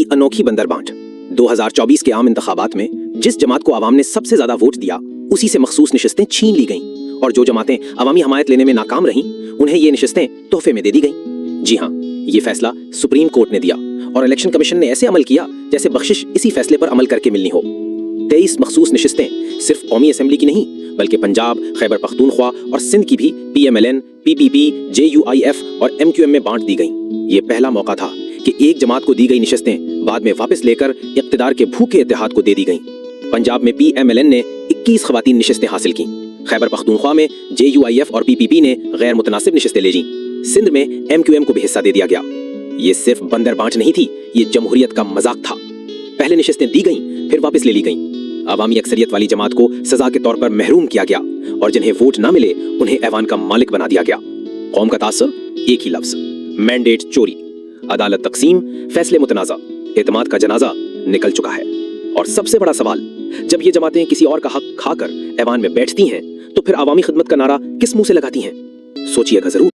की अनोखी बंदर बांट। 2024 के आम इंतखाबात में जिस जमात को आवाम ने सबसे ज्यादा वोट दिया उसी से मखसूस निशस्तें छीन ली गईं और जो जमातें अवामी हमायत लेने में नाकाम रहीं उन्हें ये निशस्तें तोहफे में दे दी गईं। जी हाँ, ये फैसला सुप्रीम कोर्ट ने दिया और इलेक्शन कमीशन ने ऐसे अमल किया जैसे बख्शिश इसी फैसले पर अमल करके मिलनी हो। 23 मखसूस निशस्तें सिर्फ कौमी असेंबली की नहीं बल्कि पंजाब, खैबर पख्तूनख्वा और सिंध की भी PMLN, PPP, JUIF और MQM में बांट दी गईं। ये पहला मौका था कि एक जमात को दी गई निशस्तें बाद में वापस लेकर इक़्तिदार के भूखे इत्तेहाद को दे दी गईं। पंजाब में PMLN ने 21 ख़वातीन निशस्तें हासिल कीं। खैबर पख्तूनख्वा में JUIF और PPP ने गैर मुतनासिब निशस्तें ले लीं। सिंध में MQM को भी हिस्सा दे दिया गया। ये सिर्फ बंदर बांट नहीं थी, ये जमहूरियत का मजाक था। पहले निशस्तें दी गईं, फिर वापस ले ली गईं। अवामी अक्सरियत वाली जमात को सजा के तौर पर महरूम किया गया और जिन्हें वोट ना मिले उन्हें ऐवान का मालिक बना दिया गया। कौम का तासर, एक ही लफ्ज, मैंडेट चोरी। अदालत तकसीम, फैसले मुतनाज़ा, एतमाद का जनाजा निकल चुका है। और सबसे बड़ा सवाल, जब ये जमातें किसी और का हक खाकर ऐवान में बैठती हैं तो फिर अवामी खिदमत का नारा किस मुंह से लगाती हैं? सोचिएगा जरूर।